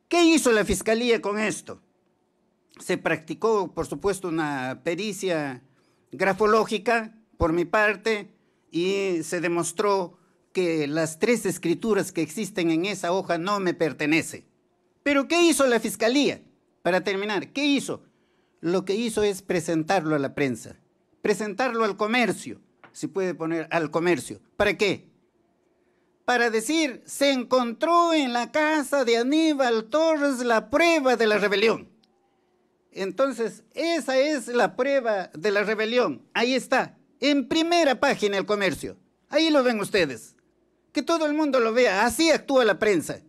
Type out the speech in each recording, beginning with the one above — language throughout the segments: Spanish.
¿Qué hizo la Fiscalía con esto? Se practicó, por supuesto, una pericia grafológica por mi parte y se demostró que las 3 escrituras que existen en esa hoja no me pertenecen. ¿Pero qué hizo la Fiscalía? Para terminar, ¿qué hizo? Lo que hizo es presentarlo a la prensa, presentarlo al comercio, si puede poner al comercio. ¿Para qué? Para decir, se encontró en la casa de Aníbal Torres la prueba de la rebelión. Entonces, esa es la prueba de la rebelión. Ahí está, en primera página el comercio. Ahí lo ven ustedes. Que todo el mundo lo vea. Así actúa la prensa.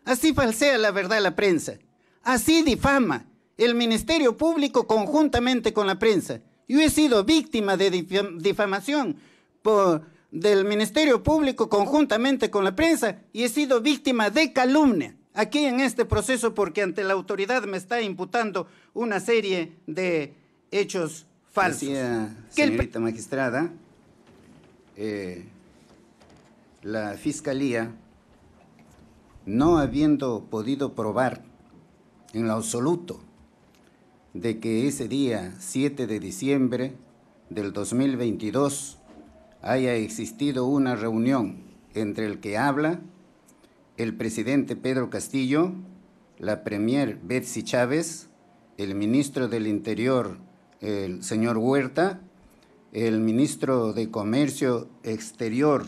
Así falsea la verdad la prensa. Así difama el Ministerio Público conjuntamente con la prensa. Yo he sido víctima de difamación del Ministerio Público conjuntamente con la prensa y he sido víctima de calumnia aquí en este proceso porque ante la autoridad me está imputando una serie de hechos falsos. Decía, señorita magistrada, la Fiscalía, no habiendo podido probar en lo absoluto de que ese día 7 de diciembre del 2022 haya existido una reunión entre el que habla, el presidente Pedro Castillo, la premier Betsy Chávez, el ministro del Interior, el señor Huerta, el ministro de Comercio Exterior,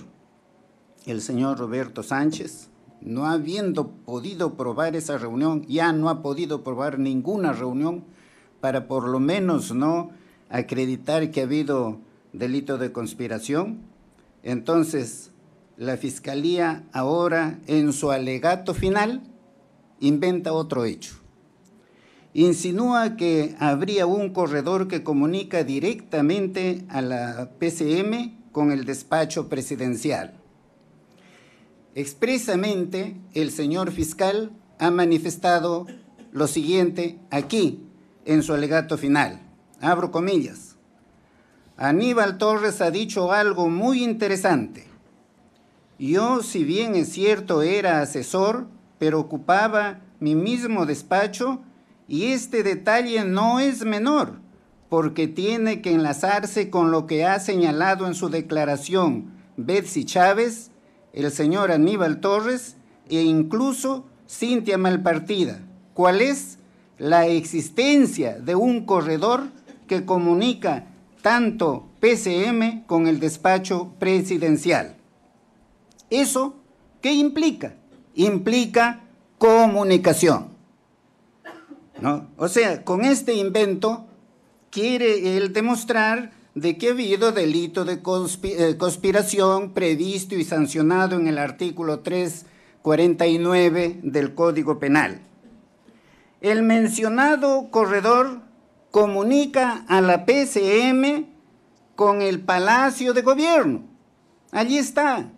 el señor Roberto Sánchez, no habiendo podido probar esa reunión, ya no ha podido probar ninguna reunión para por lo menos no acreditar que ha habido delito de conspiración. Entonces, la Fiscalía ahora, en su alegato final, inventa otro hecho. Insinúa que habría un corredor que comunica directamente a la PCM con el despacho presidencial. Expresamente, el señor fiscal ha manifestado lo siguiente aquí, en su alegato final. Abro comillas. Aníbal Torres ha dicho algo muy interesante. Yo, si bien es cierto, era asesor, pero ocupaba mi mismo despacho y este detalle no es menor, porque tiene que enlazarse con lo que ha señalado en su declaración Betsy Chávez, el señor Aníbal Torres e incluso Cintia Malpartida. ¿Cuál es? La existencia de un corredor que comunica tanto PCM con el despacho presidencial. ¿Eso qué implica? Implica comunicación, ¿no? O sea, con este invento quiere él demostrar de que ha habido delito de conspiración previsto y sancionado en el artículo 349 del Código Penal. El mencionado corredor comunica a la PCM con el Palacio de Gobierno. Allí está.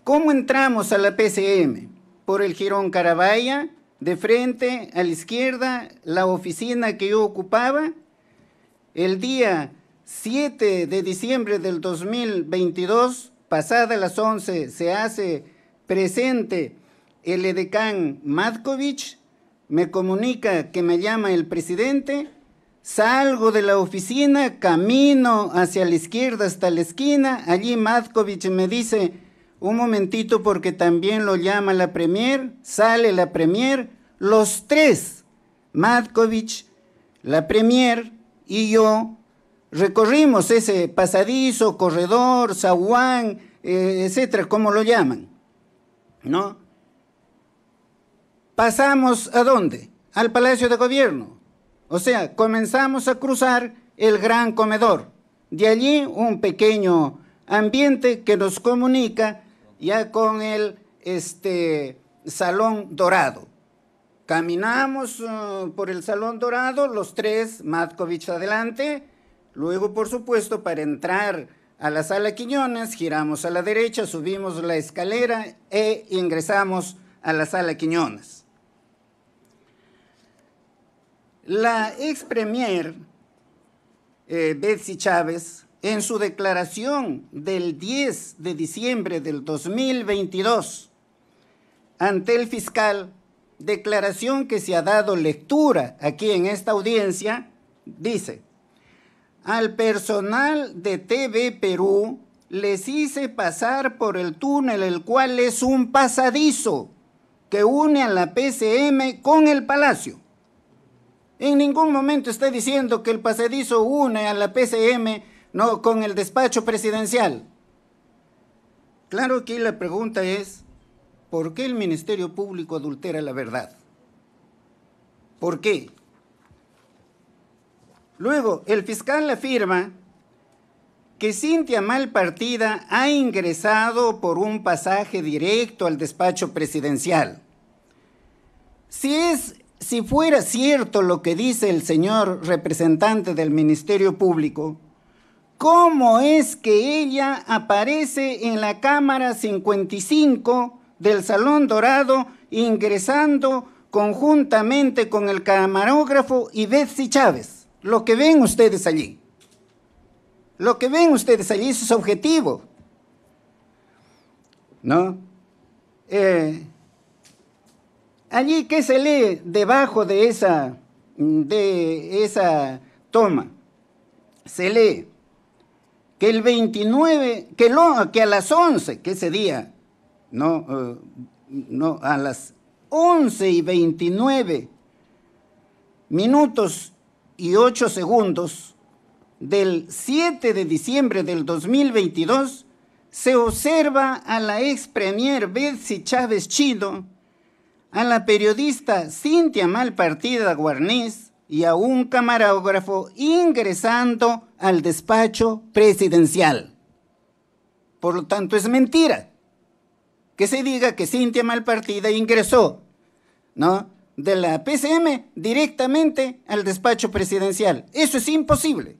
¿Cómo entramos a la PCM? Por el Jirón Carabaya, de frente a la izquierda, la oficina que yo ocupaba. El día 7 de diciembre del 2022, pasadas las 11, se hace presente el edecán Matkovich, me comunica que me llama el presidente, salgo de la oficina, camino hacia la izquierda hasta la esquina, allí Matkovich me dice, un momentito porque también lo llama la premier, sale la premier, los tres, Matkovich, la premier y yo, recorrimos ese pasadizo, corredor, zaguán, etcétera, como lo llaman, ¿no? Pasamos ¿a dónde? Al Palacio de Gobierno. O sea, comenzamos a cruzar el gran comedor. De allí un pequeño ambiente que nos comunica ya con el Salón Dorado. Caminamos por el Salón Dorado, los tres, Matkovich adelante, luego por supuesto para entrar a la Sala Quiñones, giramos a la derecha, subimos la escalera e ingresamos a la Sala Quiñones. La ex premier Betsy Chávez, en su declaración del 10 de diciembre del 2022 ante el fiscal, declaración que se ha dado lectura aquí en esta audiencia, dice: al personal de TV Perú les hice pasar por el túnel, el cual es un pasadizo que une a la PCM con el Palacio. En ningún momento está diciendo que el pasadizo une a la PCM, no, con el despacho presidencial. Claro que la pregunta es, ¿por qué el Ministerio Público adultera la verdad? ¿Por qué? Luego, el fiscal afirma que Cintia Malpartida ha ingresado por un pasaje directo al despacho presidencial. Si fuera cierto lo que dice el señor representante del Ministerio Público, ¿cómo es que ella aparece en la cámara 55 del Salón Dorado ingresando conjuntamente con el camarógrafo y Betsy Chávez? Lo que ven ustedes allí. Lo que ven ustedes allí es objetivo, ¿no? Allí, ¿qué se lee debajo de esa toma? Se lee que el 29, que a las 11, que ese día, a las 11:29 minutos y 8 segundos del 7 de diciembre del 2022, se observa a la ex premier Betsy Chávez Chido, a la periodista Cintia Malpartida Guarniz y a un camarógrafo ingresando al despacho presidencial. Por lo tanto, es mentira que se diga que Cintia Malpartida ingresó, ¿no?, de la PCM directamente al despacho presidencial. Eso es imposible.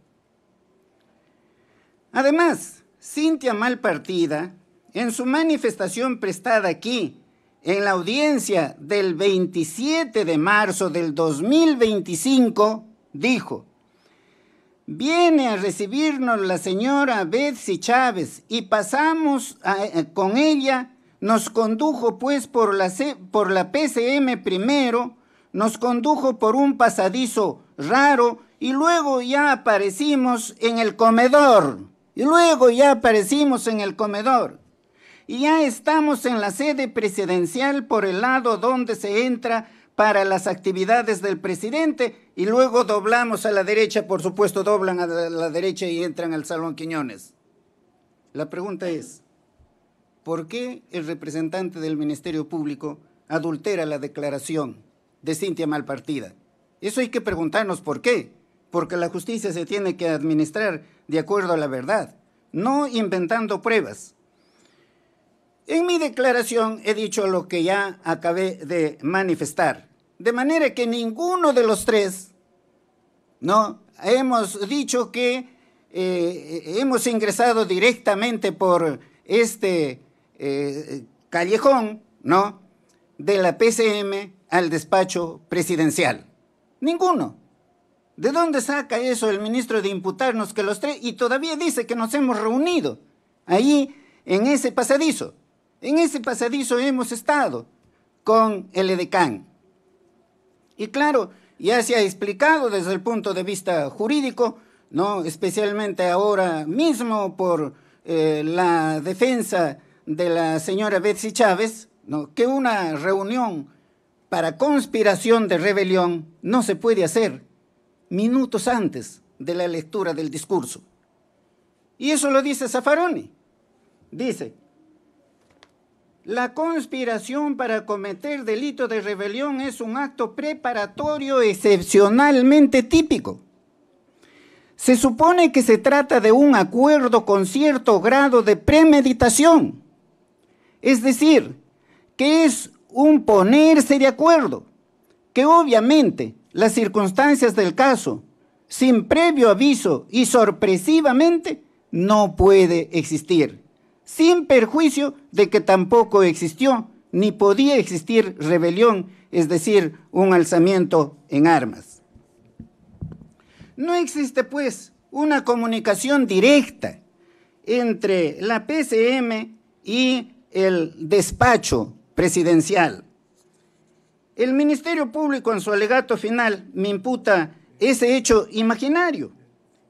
Además, Cintia Malpartida, en su manifestación prestada aquí, en la audiencia del 27 de marzo del 2025, dijo: viene a recibirnos la señora Betsy Chávez y pasamos con ella, nos condujo pues por la PCM primero, nos condujo por un pasadizo raro y luego ya aparecimos en el comedor. Y ya estamos en la sede presidencial por el lado donde se entra para las actividades del presidente y luego doblamos a la derecha, por supuesto doblan a la derecha y entran al Salón Quiñones. La pregunta es, ¿por qué el representante del Ministerio Público adultera la declaración de Cintia Malpartida? Eso hay que preguntarnos por qué. Porque la justicia se tiene que administrar de acuerdo a la verdad, no inventando pruebas. En mi declaración he dicho lo que ya acabé de manifestar, de manera que ninguno de los tres, ¿no?, hemos dicho que hemos ingresado directamente por este callejón, ¿no?, de la PCM al despacho presidencial. Ninguno. ¿De dónde saca eso el ministro de imputarnos que los tres? Y todavía dice que nos hemos reunido ahí en ese pasadizo. En ese pasadizo hemos estado con el edecán. Y claro, ya se ha explicado desde el punto de vista jurídico, ¿no?, especialmente ahora mismo por la defensa de la señora Betsy Chávez, ¿no?, que una reunión para conspiración de rebelión no se puede hacer minutos antes de la lectura del discurso. Y eso lo dice Zaffaroni. Dice: la conspiración para cometer delito de rebelión es un acto preparatorio excepcionalmente típico. Se supone que se trata de un acuerdo con cierto grado de premeditación. Es decir, que es un ponerse de acuerdo, que obviamente las circunstancias del caso, sin previo aviso y sorpresivamente, no puede existir, sin perjuicio de que tampoco existió ni podía existir rebelión, es decir, un alzamiento en armas. No existe, pues, una comunicación directa entre la PCM y el despacho presidencial. El Ministerio Público en su alegato final me imputa ese hecho imaginario,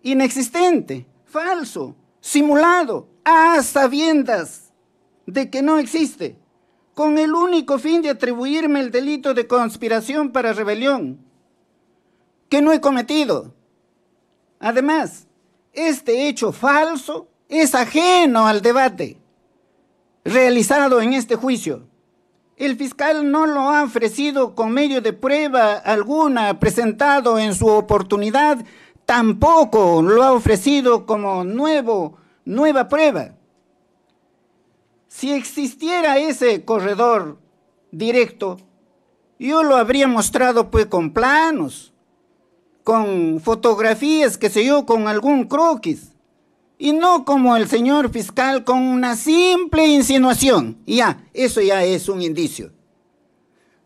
inexistente, falso, simulado, a sabiendas de que no existe, con el único fin de atribuirme el delito de conspiración para rebelión, que no he cometido. Además, este hecho falso es ajeno al debate realizado en este juicio. El fiscal no lo ha ofrecido con medio de prueba alguna presentado en su oportunidad, tampoco lo ha ofrecido como nueva prueba. Si existiera ese corredor directo, yo lo habría mostrado pues con planos, con fotografías, qué sé yo, con algún croquis, y no como el señor fiscal con una simple insinuación. Ya, eso ya es un indicio.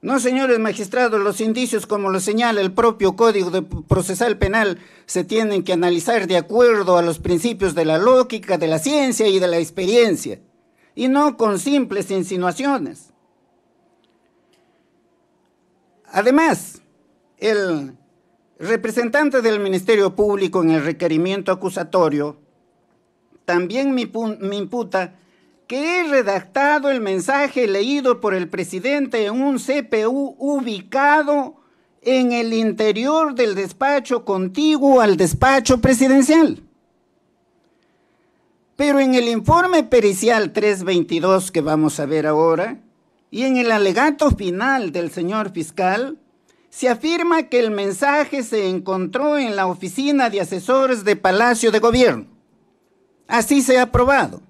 No, señores magistrados, los indicios, como lo señala el propio Código Procesal Penal, se tienen que analizar de acuerdo a los principios de la lógica, de la ciencia y de la experiencia, y no con simples insinuaciones. Además, el representante del Ministerio Público en el requerimiento acusatorio también me imputa que he redactado el mensaje leído por el presidente en un CPU ubicado en el interior del despacho contiguo al despacho presidencial. Pero en el informe pericial 322 que vamos a ver ahora, y en el alegato final del señor fiscal, se afirma que el mensaje se encontró en la oficina de asesores de Palacio de Gobierno. Así se ha probado.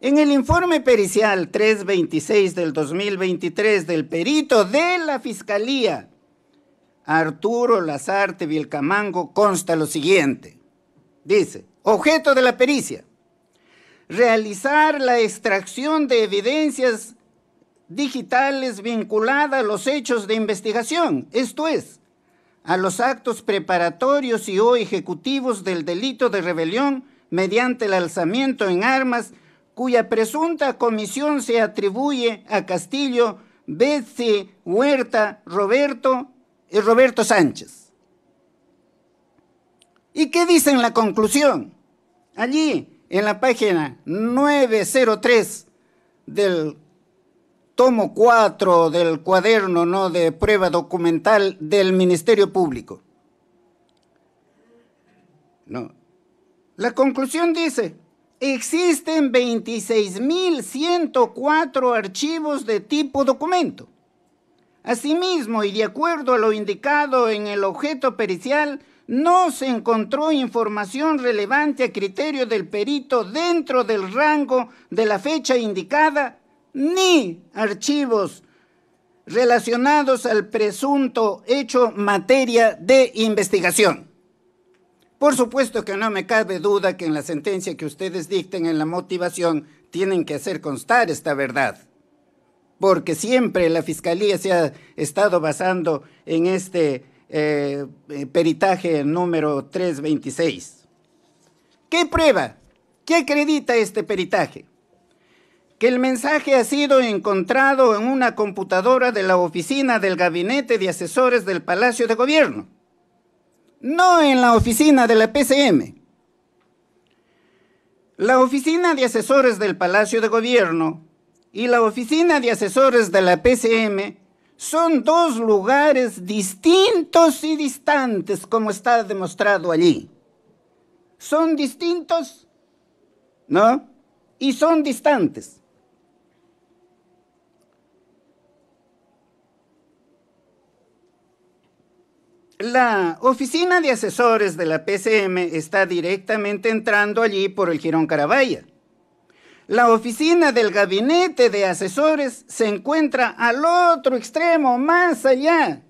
En el informe pericial 326 del 2023 del perito de la Fiscalía, Arturo Lazarte Vilcamango, consta lo siguiente. Dice, objeto de la pericia, realizar la extracción de evidencias digitales vinculadas a los hechos de investigación, esto es, a los actos preparatorios y o ejecutivos del delito de rebelión mediante el alzamiento en armas cuya presunta comisión se atribuye a Castillo, Betsy, Huerta, Roberto y Roberto Sánchez. ¿Y qué dice en la conclusión? Allí, en la página 903 del tomo 4 del cuaderno, ¿no?, de prueba documental del Ministerio Público. No. La conclusión dice, existen 26.104 archivos de tipo documento. Asimismo, y de acuerdo a lo indicado en el objeto pericial, no se encontró información relevante a criterio del perito dentro del rango de la fecha indicada, ni archivos relacionados al presunto hecho materia de investigación. Por supuesto que no me cabe duda que en la sentencia que ustedes dicten en la motivación tienen que hacer constar esta verdad, porque siempre la Fiscalía se ha estado basando en este peritaje número 326. ¿Qué prueba? ¿Qué acredita este peritaje? Que el mensaje ha sido encontrado en una computadora de la oficina del Gabinete de Asesores del Palacio de Gobierno, no en la oficina de la PCM. La oficina de asesores del Palacio de Gobierno y la oficina de asesores de la PCM son dos lugares distintos y distantes, como está demostrado allí. Son distintos, ¿no? Y son distantes. La oficina de asesores de la PCM está directamente entrando allí por el Jirón Carabaya. La oficina del gabinete de asesores se encuentra al otro extremo, más allá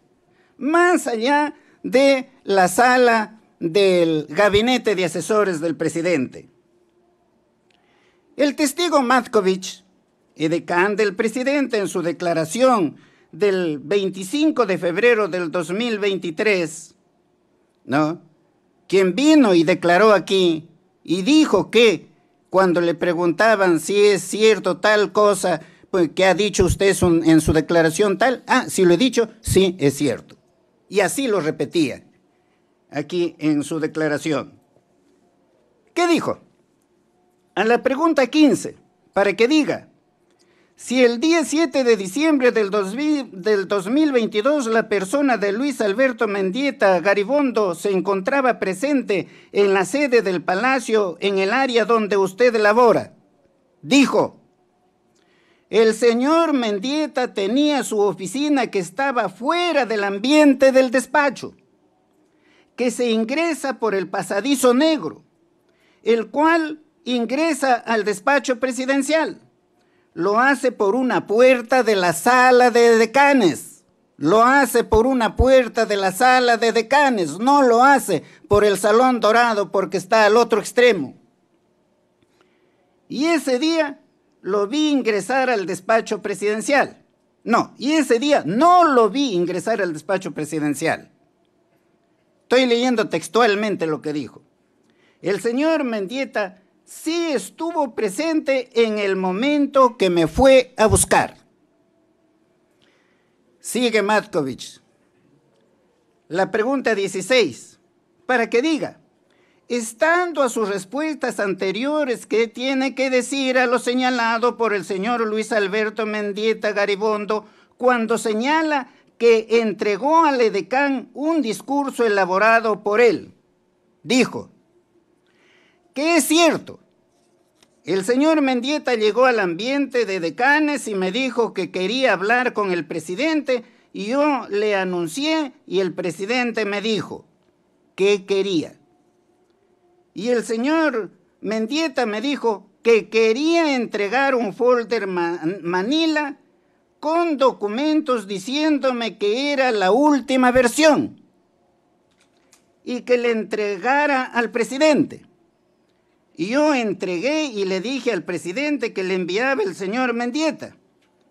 de la sala del gabinete de asesores del presidente. El testigo Matkovich, edecán del presidente, en su declaración del 25 de febrero del 2023, ¿no?, quien vino y declaró aquí y dijo que cuando le preguntaban si es cierto tal cosa, pues, que ha dicho usted en su declaración tal. Ah, si lo he dicho, sí, es cierto. Y así lo repetía aquí en su declaración. ¿Qué dijo? A la pregunta 15, para que diga, si el día 7 de diciembre del 2022 la persona de Luis Alberto Mendieta Garibondo se encontraba presente en la sede del Palacio en el área donde usted labora, dijo, el señor Mendieta tenía su oficina que estaba fuera del ambiente del despacho, que se ingresa por el pasadizo negro, el cual ingresa al despacho presidencial. Lo hace por una puerta de la sala de decanes. Lo hace por una puerta de la sala de decanes. No lo hace por el Salón Dorado porque está al otro extremo. Y ese día lo vi ingresar al despacho presidencial. No, y ese día no lo vi ingresar al despacho presidencial. Estoy leyendo textualmente lo que dijo. El señor Mendieta sí estuvo presente en el momento que me fue a buscar. Sigue Matkovich. La pregunta 16, para que diga, estando a sus respuestas anteriores, ¿qué tiene que decir a lo señalado por el señor Luis Alberto Mendieta Garibondo cuando señala que entregó al edecán un discurso elaborado por él? Dijo, que es cierto, el señor Mendieta llegó al ambiente de decanes y me dijo que quería hablar con el presidente y yo le anuncié y el presidente me dijo que quería. Y el señor Mendieta me dijo que quería entregar un folder Manila con documentos diciéndome que era la última versión y que le entregara al presidente. Y yo entregué y le dije al presidente que le enviaba el señor Mendieta.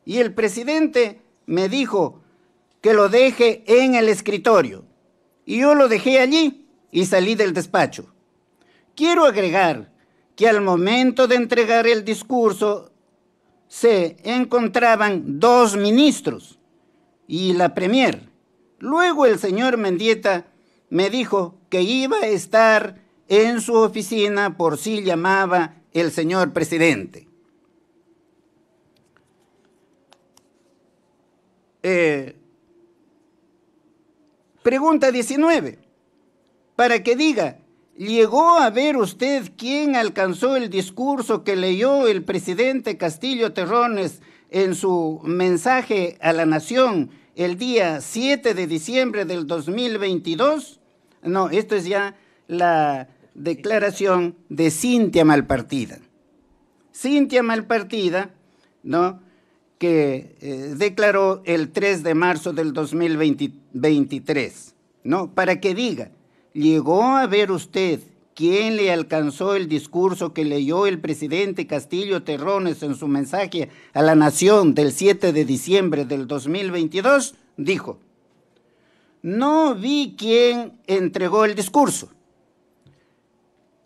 Y el presidente me dijo que lo deje en el escritorio. Y yo lo dejé allí y salí del despacho. Quiero agregar que al momento de entregar el discurso se encontraban 2 ministros y la premier. Luego el señor Mendieta me dijo que iba a estar en su oficina por si llamaba el señor presidente. Pregunta 19, para que diga, ¿llegó a ver usted quién alcanzó el discurso que leyó el presidente Castillo Terrones en su mensaje a la nación el día 7 de diciembre del 2022? No, esto es ya la declaración de Cintia Malpartida. Cintia Malpartida, ¿no?, que declaró el 3 de marzo del 2023, ¿no?, para que diga, ¿llegó a ver usted quién le alcanzó el discurso que leyó el presidente Castillo Terrones en su mensaje a la nación del 7 de diciembre del 2022? Dijo, no vi quién entregó el discurso.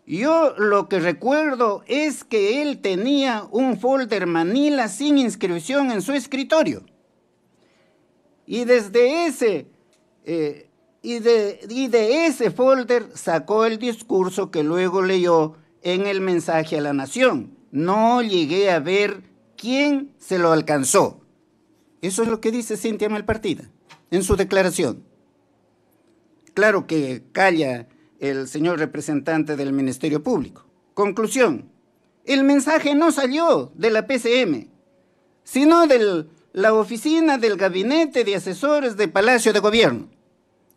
Yo lo que recuerdo es que él tenía un folder Manila sin inscripción en su escritorio. Y desde ese, de ese folder sacó el discurso que luego leyó en el mensaje a la nación. No llegué a ver quién se lo alcanzó. Eso es lo que dice Cintia Malpartida en su declaración. Claro que calla el señor representante del Ministerio Público. Conclusión, el mensaje no salió de la PCM, sino de la oficina del Gabinete de Asesores de Palacio de Gobierno,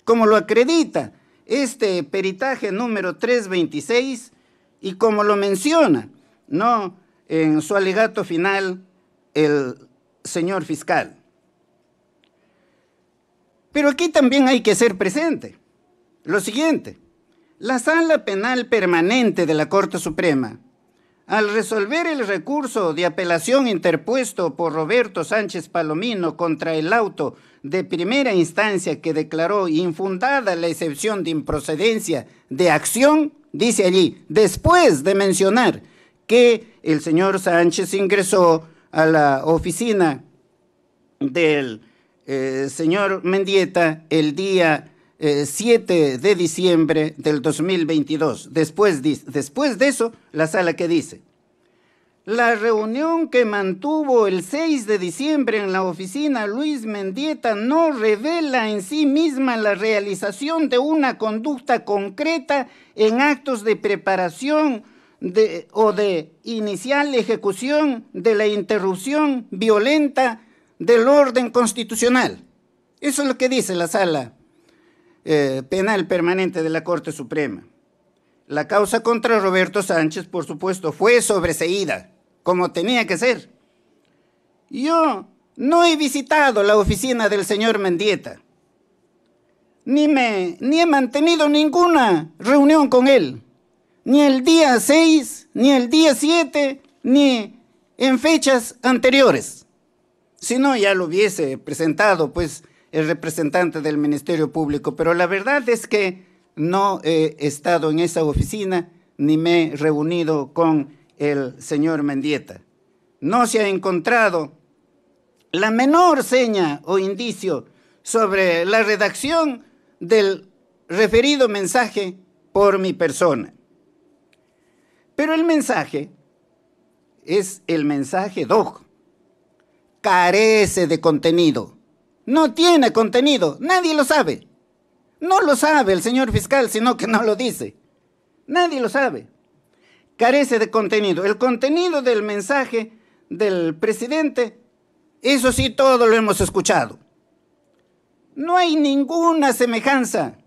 como lo acredita este peritaje número 326 y como lo menciona, ¿no?, en su alegato final el señor fiscal. Pero aquí también hay que ser presente. Lo siguiente, la Sala Penal Permanente de la Corte Suprema, al resolver el recurso de apelación interpuesto por Roberto Sánchez Palomino contra el auto de primera instancia que declaró infundada la excepción de improcedencia de acción, dice allí, después de mencionar que el señor Sánchez ingresó a la oficina del señor Mendieta el día 7 de diciembre del 2022. Después de eso, la sala que dice: la reunión que mantuvo el 6 de diciembre en la oficina Luis Mendieta no revela en sí misma la realización de una conducta concreta en actos de preparación o de inicial ejecución de la interrupción violenta del orden constitucional. Eso es lo que dice la Sala Penal Permanente de la Corte Suprema. La causa contra Roberto Sánchez, por supuesto, fue sobreseída, como tenía que ser. Yo no he visitado la oficina del señor Mendieta, ni he mantenido ninguna reunión con él, ni el día 6, ni el día 7, ni en fechas anteriores. Si no, ya lo hubiese presentado, pues, el representante del Ministerio Público. Pero la verdad es que no he estado en esa oficina, ni me he reunido con el señor Mendieta. No se ha encontrado la menor seña o indicio sobre la redacción del referido mensaje por mi persona. Pero el mensaje es el mensaje DOC. Carece de contenido. No tiene contenido. Nadie lo sabe. No lo sabe el señor fiscal, sino que no lo dice. Nadie lo sabe. Carece de contenido. El contenido del mensaje del presidente, eso sí, todo lo hemos escuchado. No hay ninguna semejanza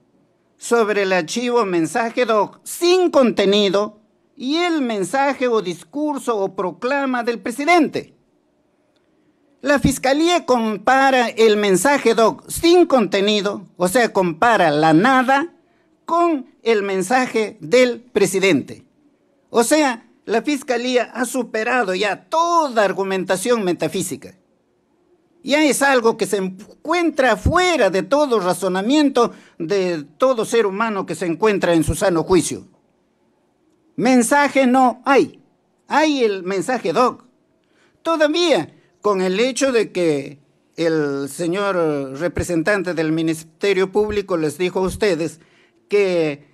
sobre el archivo mensaje DOC sin contenido y el mensaje o discurso o proclama del presidente. La Fiscalía compara el mensaje DOC sin contenido, o sea, compara la nada con el mensaje del presidente. O sea, la Fiscalía ha superado ya toda argumentación metafísica. Ya es algo que se encuentra fuera de todo razonamiento de todo ser humano que se encuentra en su sano juicio. Mensaje no hay. Hay el mensaje DOC. Todavía, con el hecho de que el señor representante del Ministerio Público les dijo a ustedes que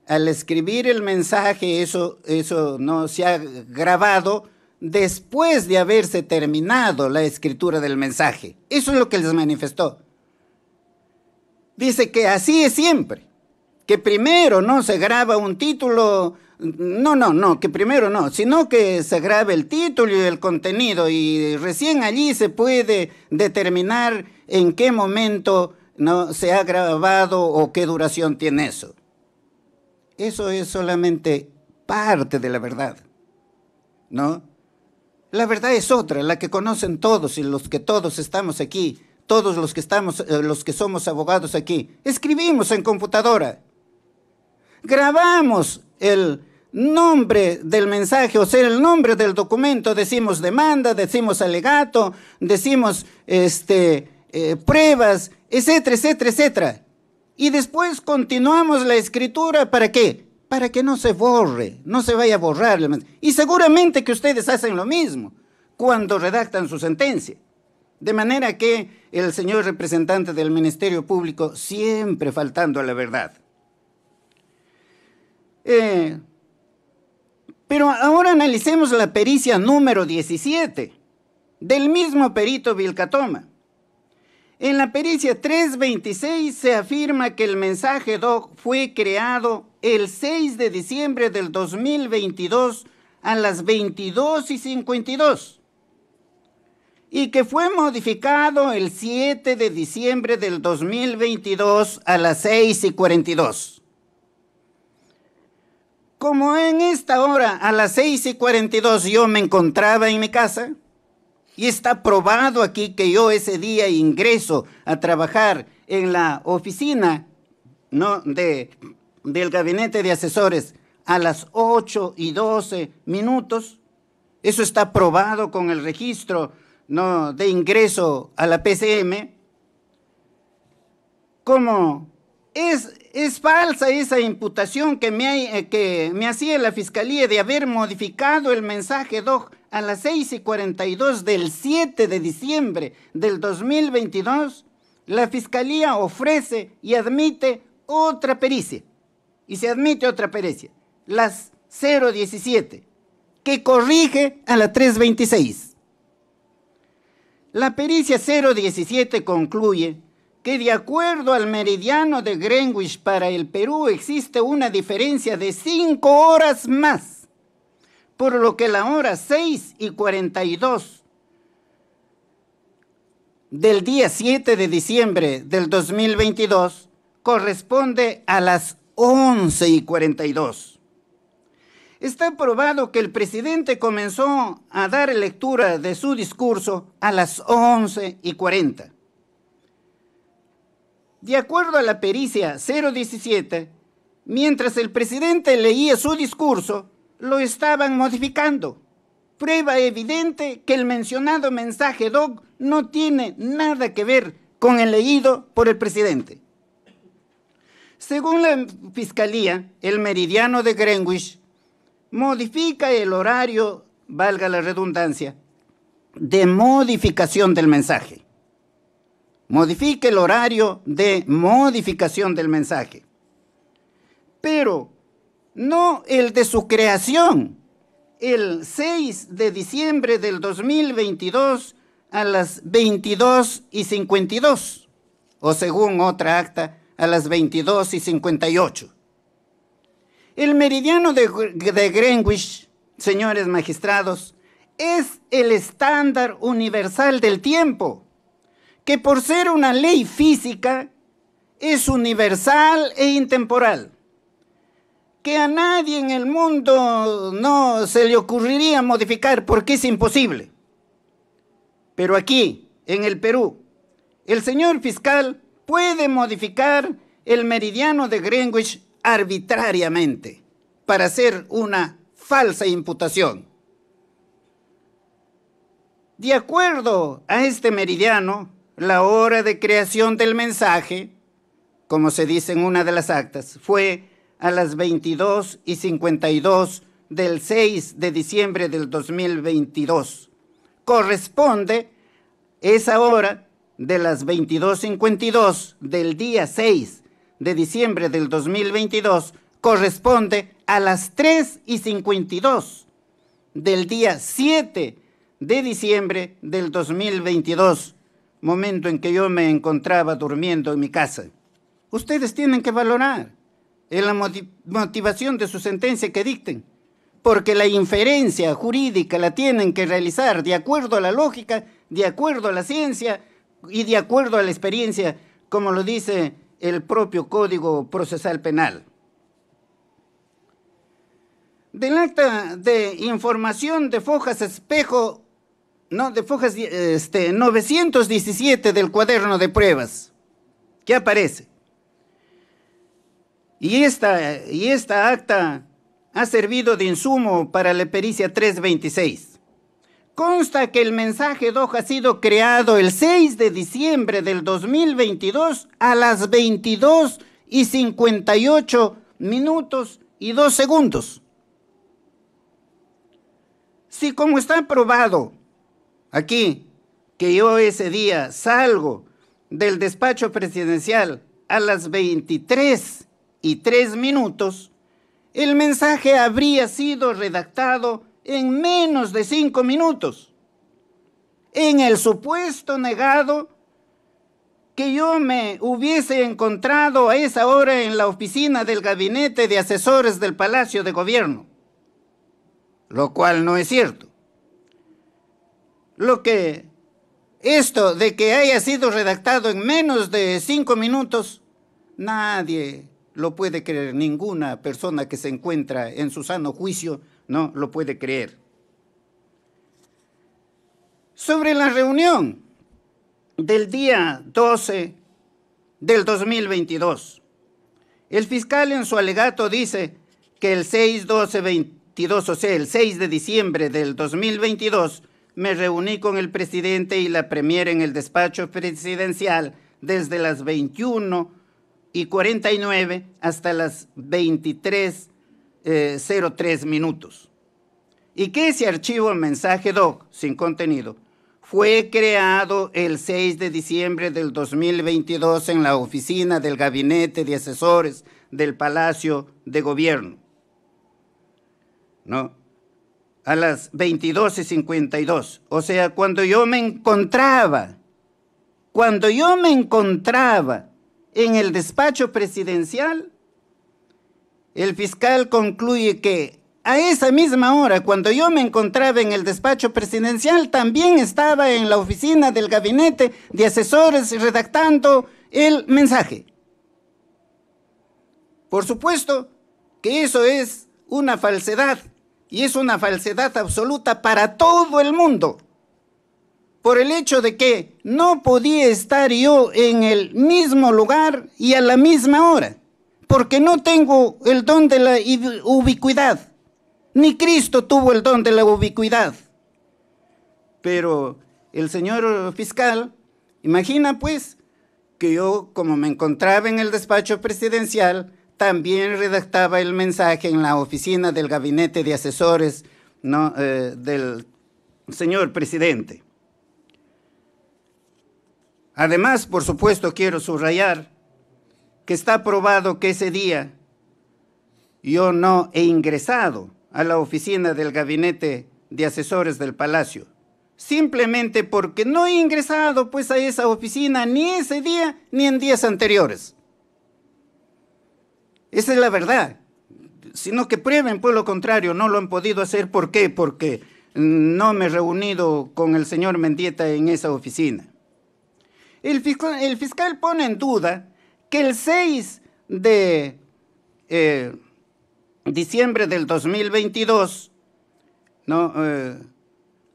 al escribir el mensaje, eso no se ha grabado después de haberse terminado la escritura del mensaje. Eso es lo que les manifestó. Dice que así es siempre, que primero no se graba un título, que primero no, sino que se graba el título y el contenido y recién allí se puede determinar en qué momento no se ha grabado o qué duración tiene eso. Eso es solamente parte de la verdad, ¿no? La verdad es otra, la que conocen todos y los que todos estamos aquí, todos los que somos abogados aquí. Escribimos en computadora, grabamos el nombre del mensaje, o sea, el nombre del documento, decimos demanda, decimos alegato, decimos pruebas, etcétera, etcétera, etcétera. Y después continuamos la escritura, ¿para qué? Para que no se borre, no se vaya a borrar. Y seguramente que ustedes hacen lo mismo cuando redactan su sentencia. De manera que el señor representante del Ministerio Público siempre faltando a la verdad. Pero ahora analicemos la pericia número 17 del mismo perito Vilcatoma. En la pericia 326 se afirma que el mensaje DOC fue creado el 6 de diciembre del 2022 a las 22:52 y que fue modificado el 7 de diciembre del 2022 a las 6:42. Como en esta hora, a las 6:42, yo me encontraba en mi casa, y está probado aquí que yo ese día ingreso a trabajar en la oficina, ¿no?, del gabinete de asesores a las 8:12. Eso está probado con el registro, ¿no?, de ingreso a la PCM. Como es falsa esa imputación que me hacía la Fiscalía de haber modificado el mensaje DOC a las 6:42 del 7 de diciembre del 2022, la Fiscalía ofrece y admite otra pericia. Y se admite otra pericia, las 017, que corrige a la 326. La pericia 017 concluye que de acuerdo al meridiano de Greenwich para el Perú existe una diferencia de 5 horas más, por lo que la hora 6:42 del día 7 de diciembre del 2022 corresponde a las 11:42. Está probado que el presidente comenzó a dar lectura de su discurso a las 11:40. De acuerdo a la pericia 017, mientras el presidente leía su discurso, lo estaban modificando. Prueba evidente que el mencionado mensaje doc no tiene nada que ver con el leído por el presidente. Según la Fiscalía, el meridiano de Greenwich modifica el horario, valga la redundancia, de modificación del mensaje. Modifica el horario de modificación del mensaje, pero no el de su creación, el 6 de diciembre del 2022 a las 22:52, o según otra acta, a las 22:58. El meridiano de Greenwich, señores magistrados, es el estándar universal del tiempo, que por ser una ley física es universal e intemporal, que a nadie en el mundo no se le ocurriría modificar porque es imposible. Pero aquí, en el Perú, el señor fiscal puede modificar el meridiano de Greenwich arbitrariamente para hacer una falsa imputación. De acuerdo a este meridiano, la hora de creación del mensaje, como se dice en una de las actas, fue a las 22:52 del 6 de diciembre del 2022. Corresponde esa hora de las 22:52 del día 6 de diciembre del 2022, corresponde a las 3:52 del día 7 de diciembre del 2022, momento en que yo me encontraba durmiendo en mi casa. Ustedes tienen que valorar en la motivación de su sentencia que dicten, porque la inferencia jurídica la tienen que realizar de acuerdo a la lógica, de acuerdo a la ciencia y de acuerdo a la experiencia, como lo dice el propio Código Procesal Penal. Del acta de información de fojas espejo, de fojas 917 del cuaderno de pruebas, ¿qué aparece? Y esta acta ha servido de insumo para la pericia 326. Consta que el mensaje DOJ ha sido creado el 6 de diciembre del 2022 a las 22:58 Si como está probado aquí que yo ese día salgo del despacho presidencial a las 23:03, el mensaje habría sido redactado en menos de 5 minutos. En el supuesto negado que yo me hubiese encontrado a esa hora en la oficina del gabinete de asesores del Palacio de Gobierno, lo cual no es cierto. Esto de que haya sido redactado en menos de 5 minutos, nadie lo puede creer, ninguna persona que se encuentra en su sano juicio no lo puede creer. Sobre la reunión del día 12 del 2022, el fiscal en su alegato dice que el 6/12/22, o sea, el 6 de diciembre del 2022, me reuní con el presidente y la premier en el despacho presidencial desde las 21:49 hasta las 23:03. y que ese archivo mensaje doc sin contenido fue creado el 6 de diciembre del 2022 en la oficina del Gabinete de Asesores del Palacio de Gobierno, ¿no? A las 22:52, o sea, cuando yo me encontraba en el despacho presidencial, el fiscal concluye que a esa misma hora, cuando yo me encontraba en el despacho presidencial, también estaba en la oficina del Gabinete de Asesores redactando el mensaje. Por supuesto que eso es una falsedad, y es una falsedad absoluta para todo el mundo, por el hecho de que no podía estar yo en el mismo lugar y a la misma hora, porque no tengo el don de la ubicuidad, ni Cristo tuvo el don de la ubicuidad. Pero el señor fiscal, imagina pues, que yo, como me encontraba en el despacho presidencial, también redactaba el mensaje en la oficina del Gabinete de Asesores, ¿no? Del señor presidente. Además, por supuesto, quiero subrayar que está probado que ese día yo no he ingresado a la oficina del Gabinete de Asesores del Palacio, simplemente porque no he ingresado pues a esa oficina ni ese día ni en días anteriores. Esa es la verdad, sino que prueben por lo contrario, no lo han podido hacer. ¿Por qué? Porque no me he reunido con el señor Mendieta en esa oficina. El fiscal pone en duda que el 6 de diciembre del 2022 ¿no?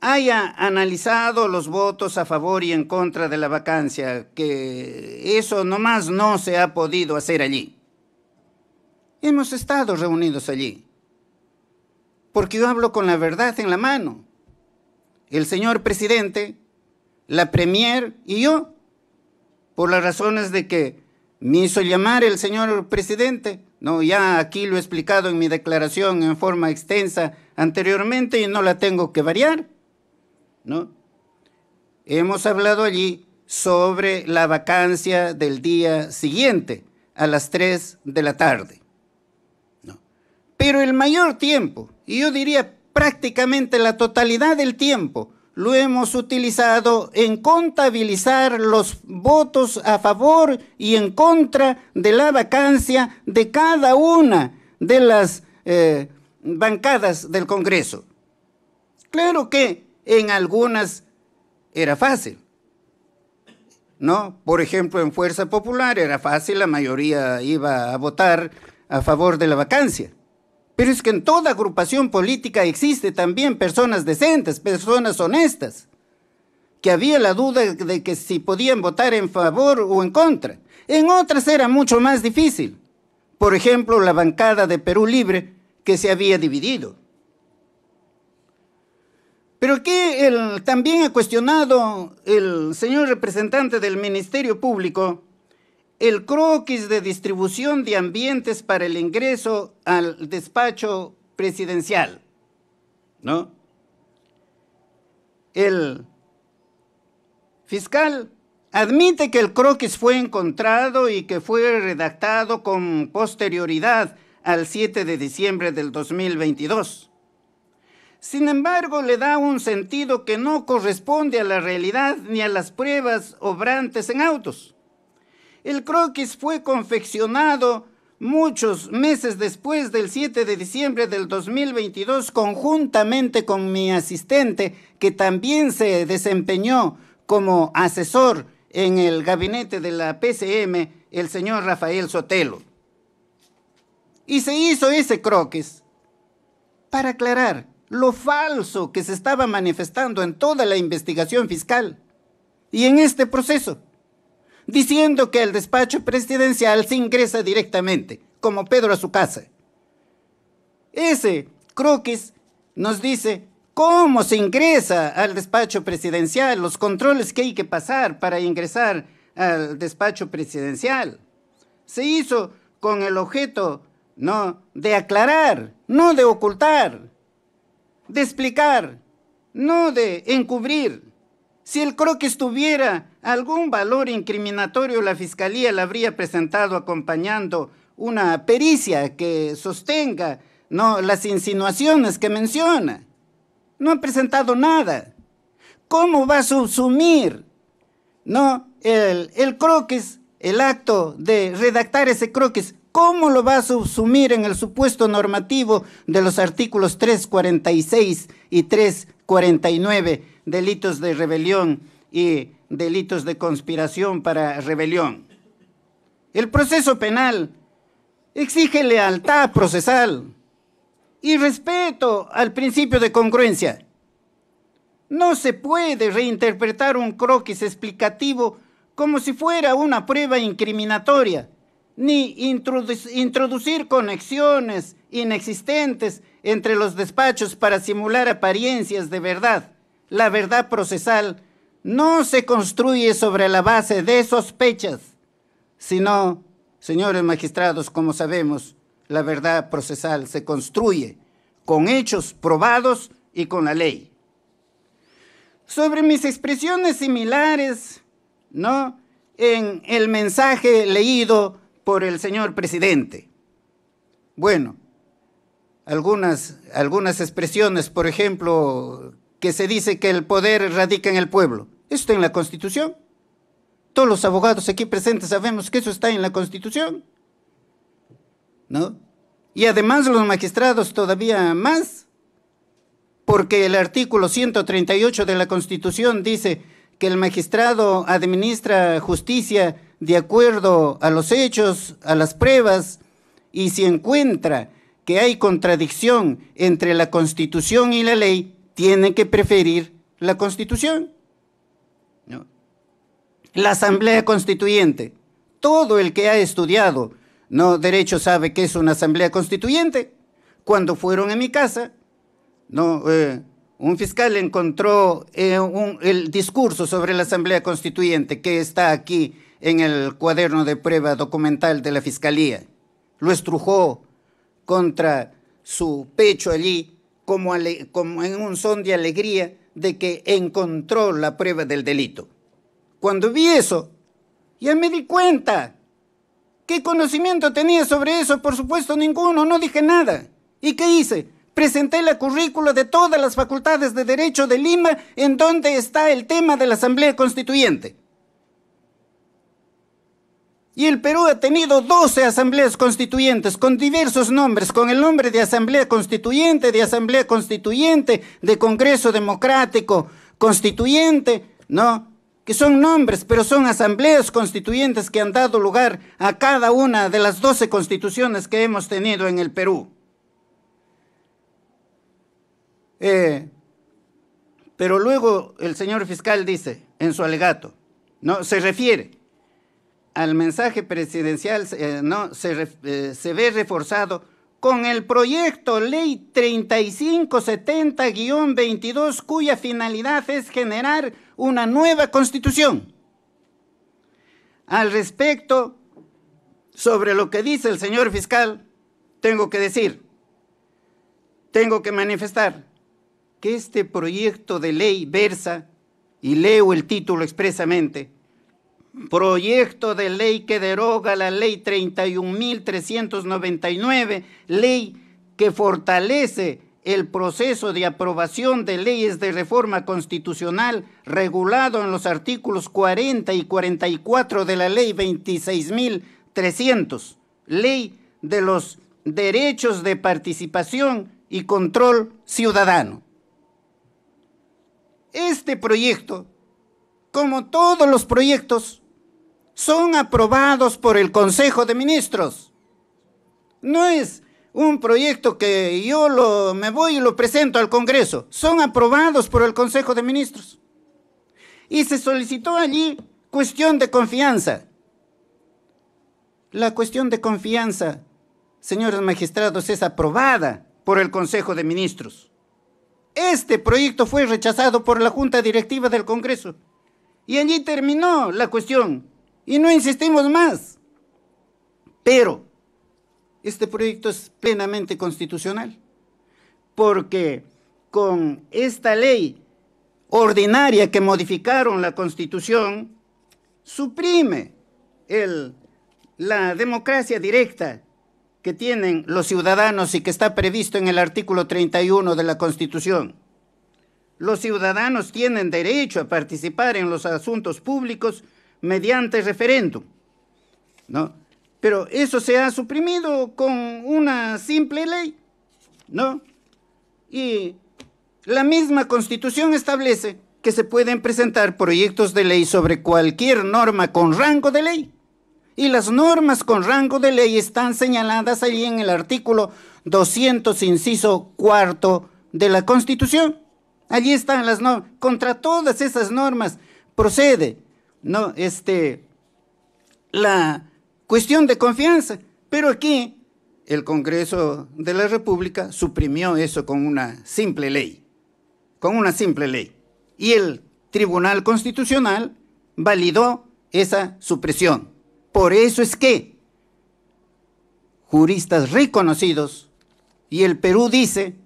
Haya analizado los votos a favor y en contra de la vacancia, que eso nomás no se ha podido hacer allí. Hemos estado reunidos allí, porque yo hablo con la verdad en la mano. El señor presidente, la premier y yo, por las razones de que me hizo llamar el señor presidente, no, ya aquí lo he explicado en mi declaración en forma extensa anteriormente y no la tengo que variar, ¿no? Hemos hablado allí sobre la vacancia del día siguiente, a las 3 de la tarde. Pero el mayor tiempo, y yo diría prácticamente la totalidad del tiempo, lo hemos utilizado en contabilizar los votos a favor y en contra de la vacancia de cada una de las bancadas del Congreso. Claro que en algunas era fácil, ¿no? Por ejemplo, en Fuerza Popular era fácil, la mayoría iba a votar a favor de la vacancia. Pero es que en toda agrupación política existe también personas decentes, personas honestas, que había la duda de que si podían votar en favor o en contra. En otras era mucho más difícil. Por ejemplo, la bancada de Perú Libre, que se había dividido. Pero aquí también ha cuestionado el señor representante del Ministerio Público el croquis de distribución de ambientes para el ingreso al despacho presidencial, ¿no? El fiscal admite que el croquis fue encontrado y que fue redactado con posterioridad al 7 de diciembre del 2022. Sin embargo, le da un sentido que no corresponde a la realidad ni a las pruebas obrantes en autos. El croquis fue confeccionado muchos meses después del 7 de diciembre del 2022 conjuntamente con mi asistente, que también se desempeñó como asesor en el gabinete de la PCM, el señor Rafael Sotelo. Y se hizo ese croquis para aclarar lo falso que se estaba manifestando en toda la investigación fiscal y en este proceso, diciendo que el despacho presidencial se ingresa directamente, como Pedro a su casa. Ese croquis nos dice cómo se ingresa al despacho presidencial, los controles que hay que pasar para ingresar al despacho presidencial. Se hizo con el objeto, no de aclarar, no de ocultar, de explicar, no de encubrir. Si el croquis tuviera algún valor incriminatorio, la Fiscalía la habría presentado acompañando una pericia que sostenga, ¿no?, las insinuaciones que menciona. No han presentado nada. ¿Cómo va a subsumir, no, el croquis, el acto de redactar ese croquis? ¿Cómo lo va a subsumir en el supuesto normativo de los artículos 346 y 349, delitos de rebelión y delitos de conspiración para rebelión? El proceso penal exige lealtad procesal y respeto al principio de congruencia. No se puede reinterpretar un croquis explicativo como si fuera una prueba incriminatoria, ni introducir conexiones inexistentes entre los despachos para simular apariencias de verdad. La verdad procesal no se construye sobre la base de sospechas, sino, señores magistrados, como sabemos, la verdad procesal se construye con hechos probados y con la ley. Sobre mis expresiones similares, ¿no?, en el mensaje leído por el señor presidente. Bueno, algunas expresiones, por ejemplo, que se dice que el poder radica en el pueblo. ¿Eso está en la Constitución? Todos los abogados aquí presentes sabemos que eso está en la Constitución, ¿no? Y además los magistrados todavía más, porque el artículo 138 de la Constitución dice que el magistrado administra justicia de acuerdo a los hechos, a las pruebas, y si encuentra que hay contradicción entre la Constitución y la ley, tiene que preferir la Constitución, ¿no? La Asamblea Constituyente, todo el que ha estudiado, ¿no?, derecho sabe que es una Asamblea Constituyente. Cuando fueron a mi casa, ¿no?, un fiscal encontró el discurso sobre la Asamblea Constituyente que está aquí en el cuaderno de prueba documental de la Fiscalía. Lo estrujó contra su pecho allí como en un son de alegría de que encontró la prueba del delito. Cuando vi eso, ya me di cuenta. ¿Qué conocimiento tenía sobre eso? Por supuesto ninguno, no dije nada. ¿Y qué hice? Presenté la currícula de todas las facultades de Derecho de Lima en donde está el tema de la Asamblea Constituyente. Y el Perú ha tenido 12 asambleas constituyentes con diversos nombres, con el nombre de Asamblea Constituyente, de Congreso Democrático Constituyente, ¿no?, que son nombres, pero son asambleas constituyentes que han dado lugar a cada una de las 12 constituciones que hemos tenido en el Perú. Pero luego el señor fiscal dice en su alegato, ¿no?, se refiere al mensaje presidencial, ¿no?, se ve reforzado con el proyecto ley 3570-22, cuya finalidad es generar una nueva constitución. Al respecto, sobre lo que dice el señor fiscal, tengo que manifestar que este proyecto de ley versa, y leo el título expresamente, proyecto de ley que deroga la ley 31.399, ley que fortalece el proceso de aprobación de leyes de reforma constitucional regulado en los artículos 40 y 44 de la ley 26.300, ley de los derechos de participación y control ciudadano. Este proyecto, como todos los proyectos, son aprobados por el Consejo de Ministros. No es un proyecto que yo me voy y lo presento al Congreso. Son aprobados por el Consejo de Ministros. Y se solicitó allí cuestión de confianza. La cuestión de confianza, señores magistrados, es aprobada por el Consejo de Ministros. Este proyecto fue rechazado por la Junta Directiva del Congreso. Y allí terminó la cuestión. Y no insistimos más. Pero este proyecto es plenamente constitucional, porque con esta ley ordinaria que modificaron la Constitución, suprime la democracia directa que tienen los ciudadanos y que está previsto en el artículo 31 de la Constitución. Los ciudadanos tienen derecho a participar en los asuntos públicos mediante referéndum, ¿no? Pero eso se ha suprimido con una simple ley, ¿no? Y la misma Constitución establece que se pueden presentar proyectos de ley sobre cualquier norma con rango de ley. Y las normas con rango de ley están señaladas allí en el artículo 200, inciso cuarto de la Constitución. Allí están las normas. Contra todas esas normas procede, ¿no? La cuestión de confianza. Pero aquí el Congreso de la República suprimió eso con una simple ley. Con una simple ley. Y el Tribunal Constitucional validó esa supresión. Por eso es que juristas reconocidos, y el Perú dice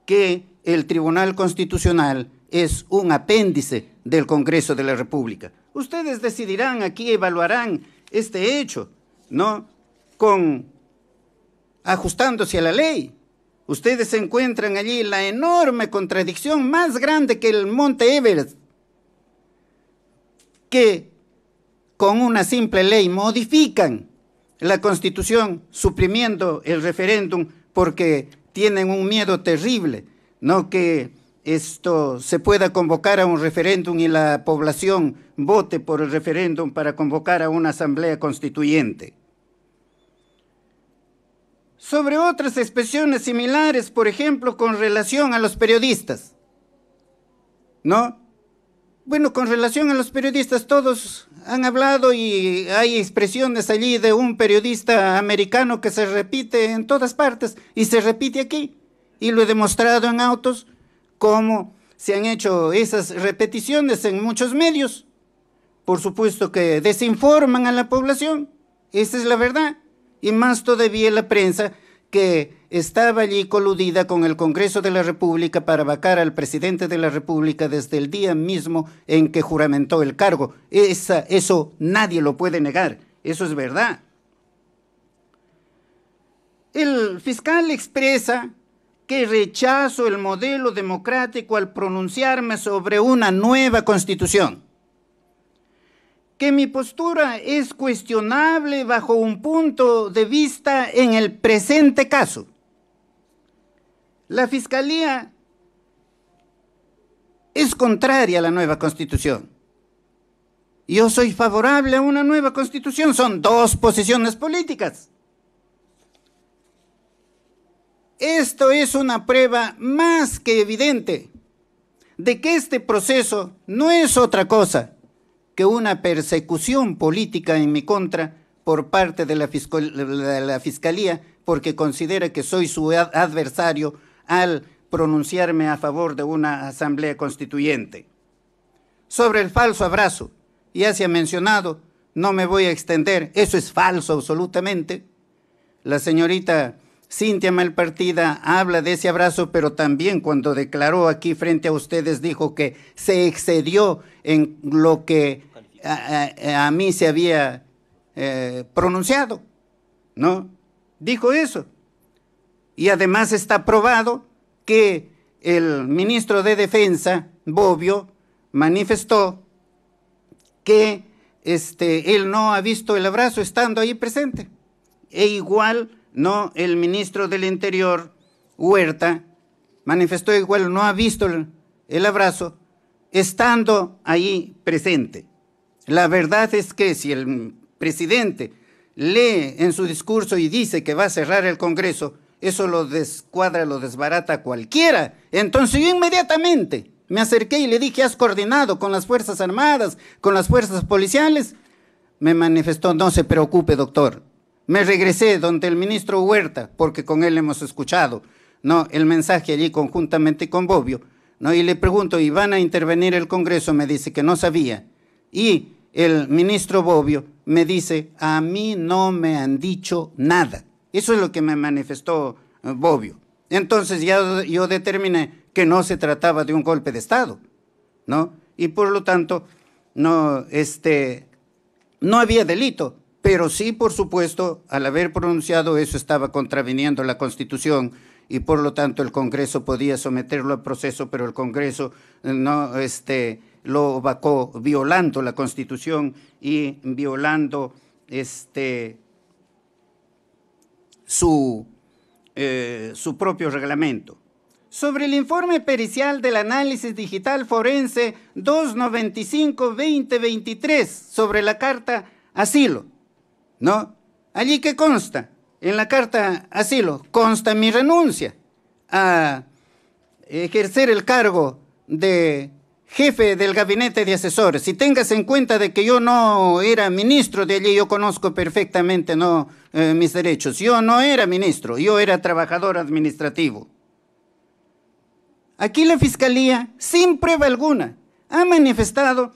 que el Tribunal Constitucional es un apéndice del Congreso de la República. Ustedes decidirán aquí, evaluarán este hecho, ¿no? Ajustándose a la ley. Ustedes encuentran allí la enorme contradicción más grande que el Monte Everest, que con una simple ley modifican la Constitución, suprimiendo el referéndum porque tienen un miedo terrible, no que esto se pueda convocar a un referéndum y la población vote por el referéndum para convocar a una asamblea constituyente. Sobre otras expresiones similares, por ejemplo, con relación a los periodistas, ¿no? Bueno, con relación a los periodistas, todos han hablado y hay expresiones allí de un periodista americano que se repite en todas partes y se repite aquí. Y lo he demostrado en autos, cómo se han hecho esas repeticiones en muchos medios. Por supuesto que desinforman a la población, esa es la verdad. Y más todavía la prensa que estaba allí coludida con el Congreso de la República para vacar al presidente de la República desde el día mismo en que juramentó el cargo. Eso nadie lo puede negar, eso es verdad. El fiscal expresa que rechazo el modelo democrático al pronunciarme sobre una nueva Constitución, que mi postura es cuestionable bajo un punto de vista en el presente caso. La Fiscalía es contraria a la nueva Constitución. Yo soy favorable a una nueva Constitución, son dos posiciones políticas. Esto es una prueba más que evidente de que este proceso no es otra cosa que una persecución política en mi contra por parte de la Fiscalía, porque considera que soy su adversario al pronunciarme a favor de una asamblea constituyente. Sobre el falso abrazo, ya se ha mencionado, no me voy a extender, eso es falso absolutamente. La señorita Cintia Malpartida habla de ese abrazo, pero también cuando declaró aquí frente a ustedes dijo que se excedió en lo que a mí se había pronunciado, ¿no? Dijo eso. Y además está probado que el ministro de Defensa, Bobbio, manifestó que él no ha visto el abrazo estando ahí presente. E igual, no, el ministro del Interior, Huerta, manifestó igual, no ha visto el abrazo estando ahí presente. La verdad es que si el presidente lee en su discurso y dice que va a cerrar el Congreso, eso lo descuadra, lo desbarata a cualquiera. Entonces yo inmediatamente me acerqué y le dije, ¿has coordinado con las Fuerzas Armadas, con las fuerzas policiales? Me manifestó, no se preocupe, doctor. Me regresé donde el ministro Huerta, porque con él hemos escuchado, ¿no?, el mensaje allí conjuntamente con Bobbio, ¿no? Y le pregunto, ¿y van a intervenir el Congreso? Me dice que no sabía. Y el ministro Bobbio me dice, a mí no me han dicho nada. Eso es lo que me manifestó Bobbio. Entonces ya yo determiné que no se trataba de un golpe de Estado, ¿no? Y por lo tanto, no había delito, pero sí, por supuesto, al haber pronunciado eso estaba contraviniendo la Constitución y por lo tanto el Congreso podía someterlo a proceso, pero el Congreso no lo vacó violando la Constitución y violando su propio reglamento. Sobre el informe pericial del análisis digital forense 295-2023 sobre la carta asilo, ¿no? Allí que consta, en la carta asilo, consta mi renuncia a ejercer el cargo de jefe del gabinete de asesores. Si tengas en cuenta de que yo no era ministro de allí, yo conozco perfectamente mis derechos. Yo no era ministro, yo era trabajador administrativo. Aquí la Fiscalía, sin prueba alguna, ha manifestado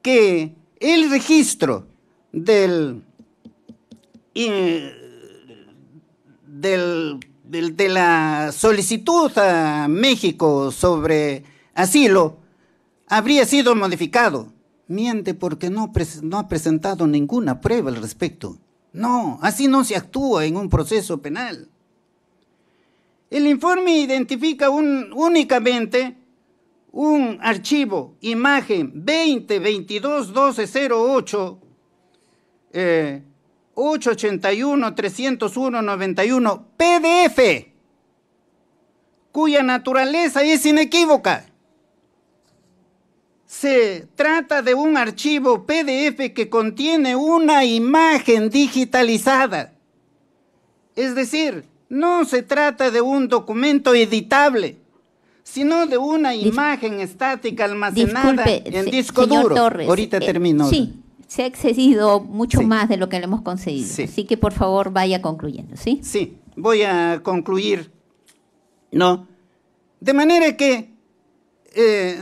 que el registro de la solicitud a México sobre asilo habría sido modificado. Miente porque no ha presentado ninguna prueba al respecto. No, así no se actúa en un proceso penal. El informe identifica únicamente un archivo, imagen 2022-1208, 881-301-91, PDF, cuya naturaleza es inequívoca. Se trata de un archivo PDF que contiene una imagen digitalizada. Es decir, no se trata de un documento editable, sino de una imagen estática almacenada en disco duro. Torres, ahorita termino. Sí, se ha excedido mucho Sí. más de lo que le hemos concedido. Sí. Así que por favor vaya concluyendo, ¿sí? Sí, voy a concluir, ¿no? De manera que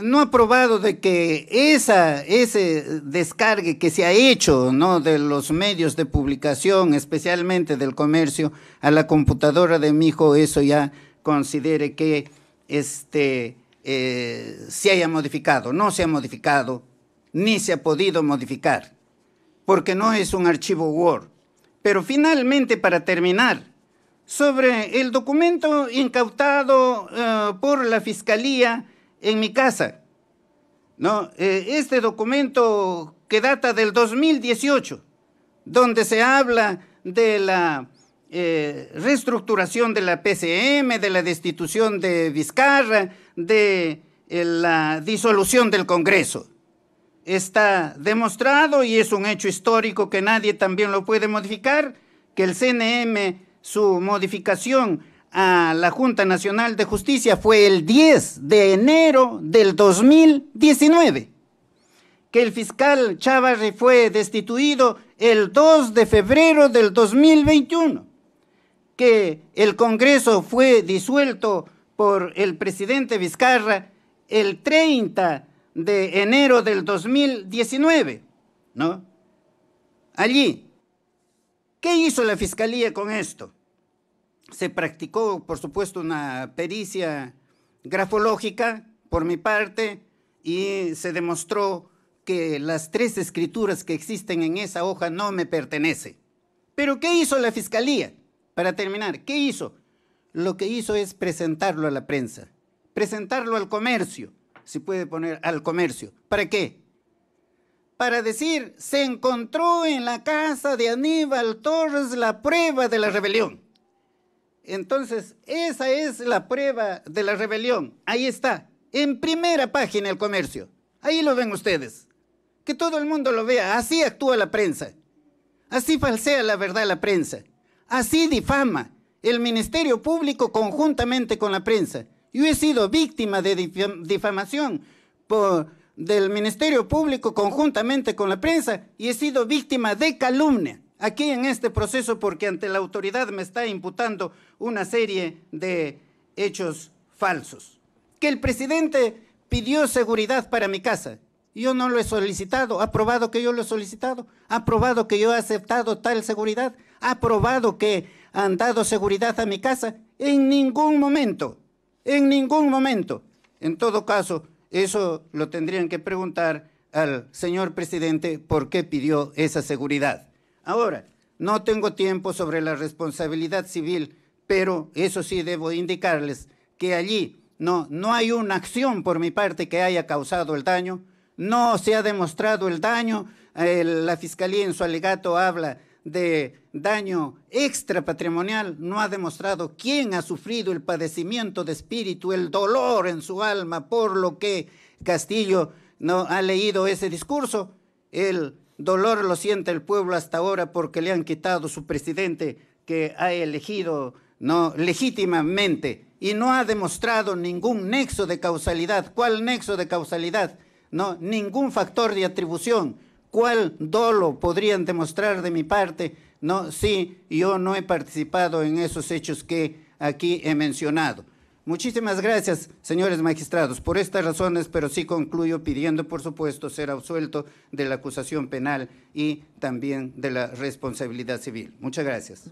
no ha probado de que ese descargue que se ha hecho, ¿no?, de los medios de publicación, especialmente del comercio, a la computadora de mi hijo, eso ya considere que se haya modificado. No se ha modificado, ni se ha podido modificar, porque no es un archivo Word. Pero finalmente, para terminar, sobre el documento incautado por la Fiscalía en mi casa, ¿no? Este documento que data del 2018, donde se habla de la reestructuración de la PCM, de la destitución de Vizcarra, de la disolución del Congreso. Está demostrado y es un hecho histórico que nadie también lo puede modificar, que el CNM, su modificación a la Junta Nacional de Justicia fue el 10 de enero del 2019, que el fiscal Chávarri fue destituido el 2 de febrero del 2021, que el Congreso fue disuelto por el presidente Vizcarra el 30 de enero del 2019, ¿no? Allí, ¿qué hizo la Fiscalía con esto? Se practicó, por supuesto, una pericia grafológica por mi parte y se demostró que las 3 escrituras que existen en esa hoja no me pertenecen. ¿Pero qué hizo la Fiscalía? Para terminar, ¿qué hizo? Lo que hizo es presentarlo a la prensa, presentarlo al comercio, si puede poner al comercio. ¿Para qué? Para decir, se encontró en la casa de Aníbal Torres la prueba de la rebelión. Entonces, esa es la prueba de la rebelión. Ahí está, en primera página el comercio. Ahí lo ven ustedes. Que todo el mundo lo vea. Así actúa la prensa. Así falsea la verdad la prensa. Así difama el Ministerio Público conjuntamente con la prensa. Yo he sido víctima de difamación del Ministerio Público conjuntamente con la prensa y he sido víctima de calumnia aquí en este proceso porque ante la autoridad me está imputando una serie de hechos falsos. Que el presidente pidió seguridad para mi casa. Yo no lo he solicitado. ¿Ha probado que yo lo he solicitado? ¿Ha probado que yo he aceptado tal seguridad? ¿Ha probado que han dado seguridad a mi casa? En ningún momento. En ningún momento. En todo caso, eso lo tendrían que preguntar al señor presidente por qué pidió esa seguridad. Ahora, no tengo tiempo sobre la responsabilidad civil, pero eso sí debo indicarles que allí no hay una acción por mi parte que haya causado el daño, no se ha demostrado el daño, la Fiscalía en su alegato habla de daño extrapatrimonial, no ha demostrado quién ha sufrido el padecimiento de espíritu, el dolor en su alma, por lo que Castillo no ha leído ese discurso. El dolor lo siente el pueblo hasta ahora porque le han quitado su presidente que ha elegido legítimamente y no ha demostrado ningún nexo de causalidad. ¿Cuál nexo de causalidad? Ningún factor de atribución. ¿Cuál dolo podrían demostrar de mi parte? Sí, yo no he participado en esos hechos que aquí he mencionado. Muchísimas gracias, señores magistrados. Por estas razones, pero sí concluyo pidiendo, por supuesto, ser absuelto de la acusación penal y también de la responsabilidad civil. Muchas gracias.